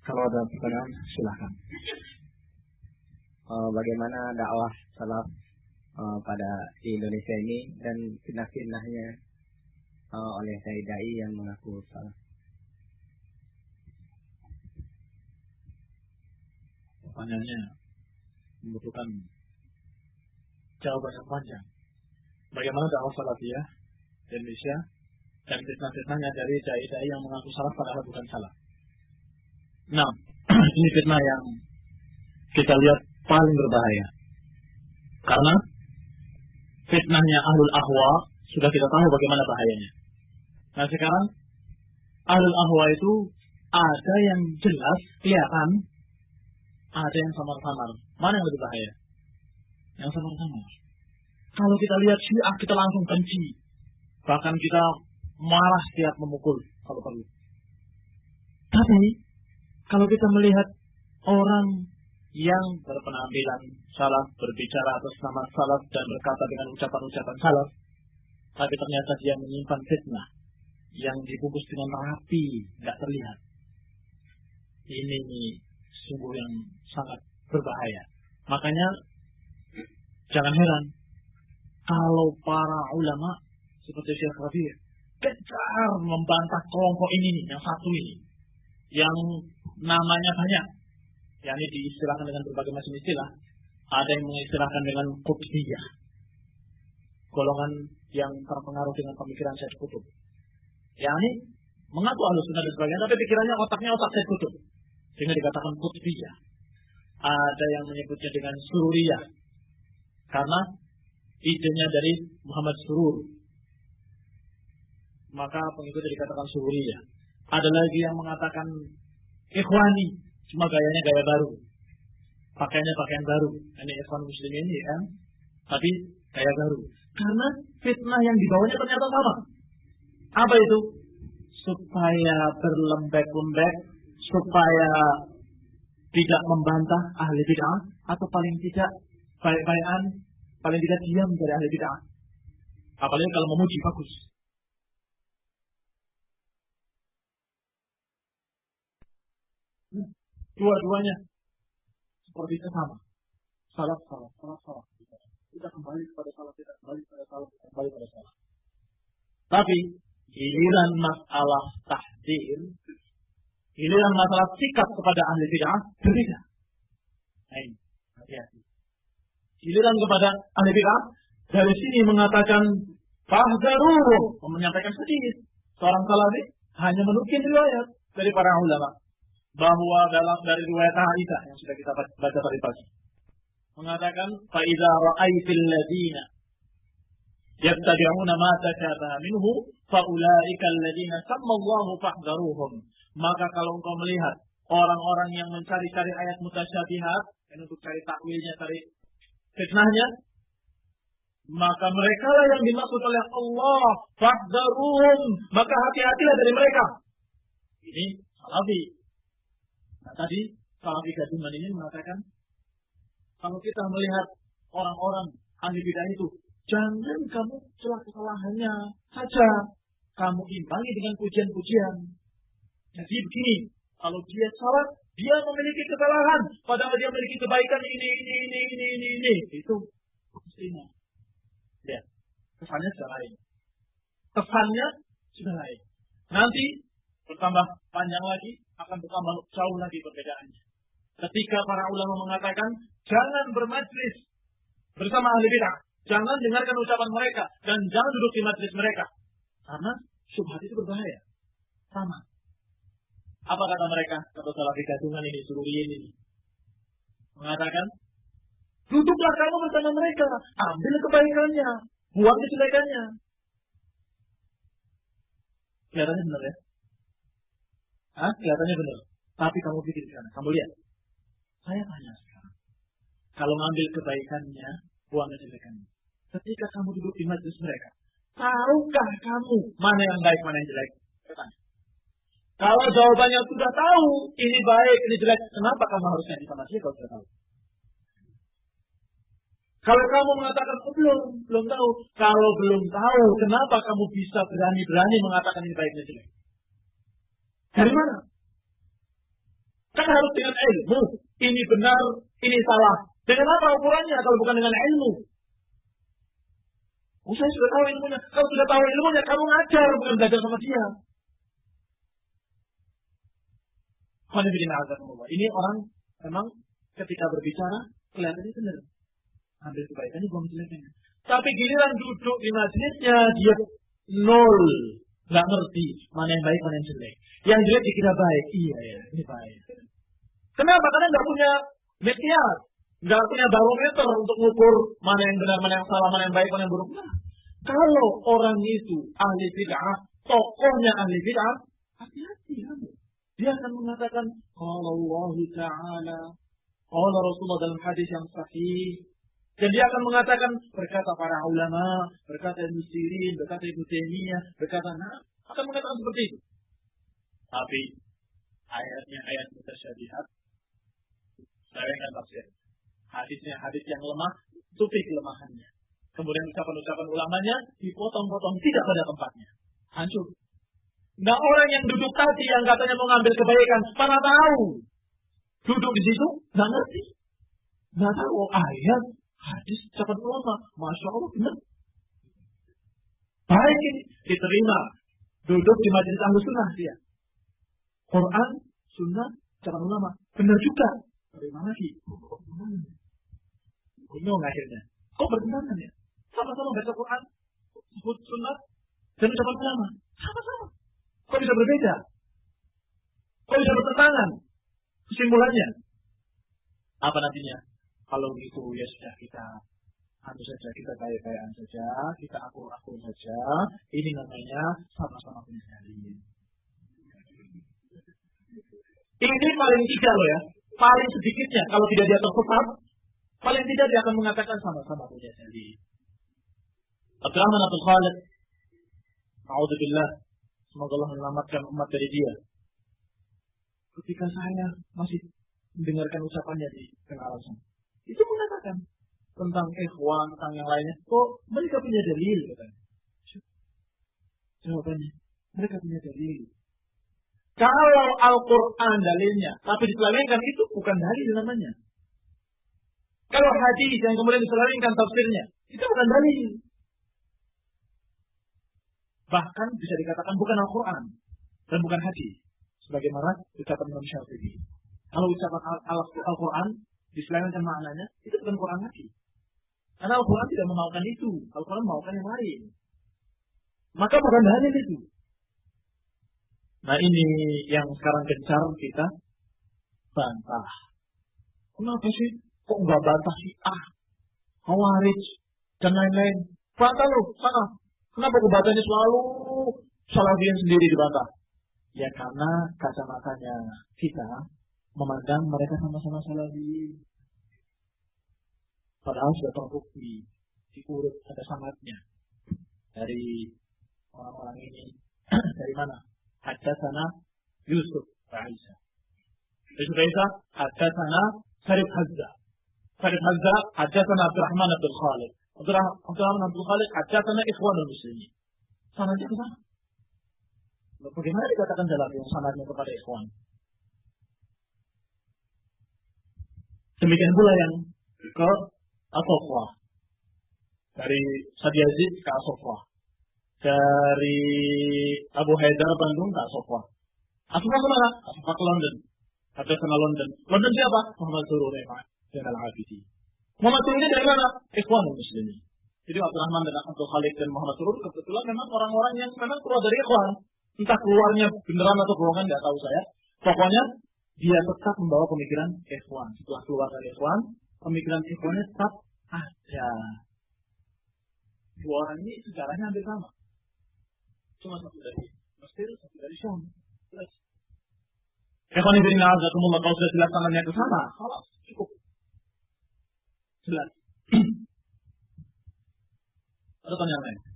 Kalau ada pertanyaan, silakan. Bagaimana dakwah salaf pada di Indonesia ini dan fitnah-fitnahnya oleh dai yang mengaku salaf? Pertanyaannya membutuhkan jawaban yang panjang. Bagaimana dakwah salafiyah di Indonesia dan fitnah-fitnahnya dari dai-dai yang mengaku salaf padahal bukan salaf. Nah, ini fitnah yang kita lihat paling berbahaya. Karena fitnahnya ahlul ahwa sudah kita tahu bagaimana bahayanya. Nah sekarang ahlul ahwa itu ada yang jelas kelihatan, ada yang samar-samar. Mana yang lebih bahaya? Yang samar-samar. Kalau kita lihat Syiah kita langsung benci, bahkan kita marah setiap memukul kalau perlu. Tapi kalau kita melihat orang yang berpenampilan salaf, berbicara atas nama salaf dan berkata dengan ucapan-ucapan salaf, tapi ternyata dia menyimpan fitnah yang dibungkus dengan rapi, tidak terlihat. Ini sungguh yang sangat berbahaya. Makanya jangan heran kalau para ulama seperti Syekh Rabi' gencar membantah kelompok ini yang satu ini, yang namanya banyak. Yakni diistilahkan dengan berbagai macam istilah. Ada yang mengistilahkan dengan Qutbiyah, golongan yang terpengaruh dengan pemikiran Sayyid Qutb. Yakni mengaku Ahlussunnah dan sebagainya, tapi pikirannya otaknya otak Sayyid Qutb, sehingga dikatakan Qutbiyah. Ada yang menyebutnya dengan Sururiyah, karena idenya dari Muhammad Surur, maka pengikutnya dikatakan Sururiyah. Ada lagi yang mengatakan Ikhwani, cuma gayanya gaya baru, pakaiannya pakaian baru. Ini Ikhwan Muslimin ini kan, tapi gaya baru. Karena fitnah yang dibawanya ternyata sama. Apa itu? Supaya berlembek-lembek, supaya tidak membantah ahli bid'ah, atau paling tidak baik-baikan, paling tidak diam dari ahli bid'ah. Apalagi kalau memuji bagus. Dua-duanya seperti itu sama. Salah. Kita kembali kepada salah, kita kembali pada salah, kita kembali pada salah. Tapi giliran masalah tahdzir, giliran masalah sikap kepada ahli bid'ah berbeda. Hati-hati. Giliran kepada ahli bid'ah dari sini mengatakan fahdharuhum, menyampaikan sedikit. Seorang salafi hanya menukil riwayat dari para ulama bahwa dari riwayat Aisyah yang sudah kita baca tadi pagi mengatakan fa idza ra'aitil ladina yattabi'una ma tashabaha minhu fa ulaika alladziina sammallahu fahdharuhum. Maka kalau engkau melihat orang-orang yang mencari-cari ayat mutasyabihat dan untuk cari takwilnya, cari fitnahnya, maka mereka lah yang dimaksud oleh Allah, fahdharuhum, maka hati-hatilah dari mereka. Ini salafi. Nah, tadi salafi gadungan ini mengatakan kalau kita melihat orang-orang ahli bid'ah itu, jangan kamu celah kesalahannya saja, kamu imbangi dengan pujian-pujian. Jadi begini, kalau dia salah, dia memiliki kesalahan, padahal dia memiliki kebaikan ini. Itu mestinya. Ya, kesannya sudah lain. Nanti bertambah panjang lagi, akan bertambah jauh lagi perbedaannya. Ketika para ulama mengatakan jangan bermajlis bersama ahli bid'ah, jangan dengarkan ucapan mereka dan jangan duduk di majlis mereka, karena syubhat itu berbahaya. Sama. Apa kata mereka? Kata salafi gadungan ini, Sururiyin ini mengatakan, duduklah kamu bersama mereka, ambil kebaikannya, buang kejelekannya. Kelihatannya benar ya? Kelihatannya benar. Tapi kamu pikir di sana, kamu lihat. Saya tanya sekarang, kalau ngambil kebaikannya, buang kejelekannya. Ketika kamu duduk di majelis mereka, tahukah kamu mana yang baik, mana yang jelek? Bertanya. Kalau jawabannya sudah tahu, ini baik, ini jelek, kenapa kamu harus nyanyi sama dia kalau sudah tahu? Kalau kamu mengatakan belum tahu, kalau belum tahu, kenapa kamu bisa berani mengatakan ini baik, ini jelek? Dari mana? Kan harus dengan ilmu. Ini benar, ini salah. Dengan apa ukurannya kalau bukan dengan ilmu? Saya sudah tahu ilmunya. Kalau sudah tahu ilmunya, kamu ngajar, bukan belajar sama dia. Ini orang memang ketika berbicara kelihatannya benar. Ambil kebaikannya, buang kejelekannya. Tapi giliran duduk di majelisnya, dia nol. Nggak ngerti mana yang baik, mana yang jelek. Yang jelek dikira baik. Iya, ini baik. Kenapa? Karena nggak punya mikyar. Nggak punya barometer untuk mengukur mana yang benar, mana yang salah, mana yang baik, mana yang buruk. Nah, kalau orang itu ahli bid'ah, tokohnya ahli bid'ah, hati-hati kamu. Dia akan mengatakan, qala Allah Ta'ala, qala Rasulullah dalam hadis yang sahih. Dan dia akan mengatakan, berkata para ulama, berkata Ibnu Sirin, berkata Ibnu Taimiyah, berkata, akan mengatakan seperti itu. Tapi ayatnya ayat mutasyabihat, saya akan tafsir. Hadisnya hadis yang lemah, tutup kelemahannya. Kemudian ucapan-ucapan ulamanya dipotong-potong tidak pada tempatnya. Hancur. Nah, orang yang duduk tadi yang katanya mau ngambil kebaikan, mana tahu. Duduk di situ, nggak ngerti. Nggak tahu ayat, hadis, ucapan ulama. Masya Allah, benar. Baik ini, diterima. Duduk di majelis Ahlus Sunnah dia. Quran, Sunnah, ucapan ulama. Benar juga. Terima lagi. Bingung akhirnya. Kok bertentangan ya? Sama-sama baca Quran, sebut Sunnah, dan ucapan ulama. Sama-sama. Kok bisa berbeda? Kok bisa bertentangan? Kesimpulannya apa nantinya? Kalau begitu ya sudah kita anu saja, kita baik-baikan saja, kita akur-akur saja. Ini namanya sama-sama punya dalil. Ini paling tidak loh ya, paling sedikitnya kalau tidak dia tersesat, paling tidak dia akan mengatakan sama-sama punya dalil. Abdurrahman Abdul Khalid, a'udzubillah, semoga Allah menyelamatkan umat dari dia. Ketika saya masih mendengarkan ucapannya di tengah alasan, itu mengatakan tentang ikhwan, tentang yang lainnya. Kok mereka punya dalil? Katanya. Jawabannya, mereka punya dalil. Kalau Al-Quran dalilnya, tapi diselewengkan itu bukan dalil namanya. Kalau hadis yang kemudian diselewengkan tafsirnya, itu bukan dalil. Bahkan bisa dikatakan bukan Al-Quran dan bukan hadis. Sebagaimana ucapan Imam Syafi'i. Kalau ucapan Al-Quran diselewengkan maknanya, itu bukan Quran lagi. Karena Al-Quran tidak memaukan itu. Al-Quran memaukan yang lain. Maka bukan dalil itu. Nah, ini yang sekarang gencar kita bantah. Kenapa sih? Kok nggak bantah Syiah, Khawarij, dan lain-lain? Bantah loh, sana. Kenapa kebatanya selalu Salafiyin sendiri dibantah? Ya karena kacamatanya kita memandang mereka sama-sama Salafi. Padahal sudah terbukti diurut ada sanadnya dari orang-orang ini. Dari mana? Haddatsana Yusuf Isa. Yusuf Isa haddatsana Sarif Hazza. Sarif Hazza haddatsana Abdurrahman Abdul Khalid. Abdurrahman Abdul Khalid haddatsana Ikhwanul Muslimin. Sanadnya ke mana? Bagaimana dikatakan dalam yang sanadnya kepada ikhwan? Demikian pula yang ke As-Sofwa. Dari Sadi Yazid ke As-Sofwa. Dari Abu Haidar Bandung ke As-Sofwa. As-Sofwa kemana? As-Sofwa ke London. Ada sana London. London siapa? Muhammad Surur dan Al-Abidi. Muhammad Surur dari mana? Ikhwanul Muslimin. Jadi Abdurrahman dan Abdul Khalid dan Muhammad Surur kebetulan memang orang-orang yang memang keluar dari ikhwan. Entah keluarnya beneran atau bohongan, nggak tahu saya. Pokoknya dia tetap membawa pemikiran ikhwan. Setelah keluar dari ikhwan, pemikiran ikhwannya tetap ada. Dua orang ini sejarahnya hampir sama. Cuma satu dari Mesir, satu dari Syam. Jelas. Ikhwan ibn a'azakumullah, kalau sudah jelas tangannya ke sana, halas, cukup. Jelas. Ada tanya lain?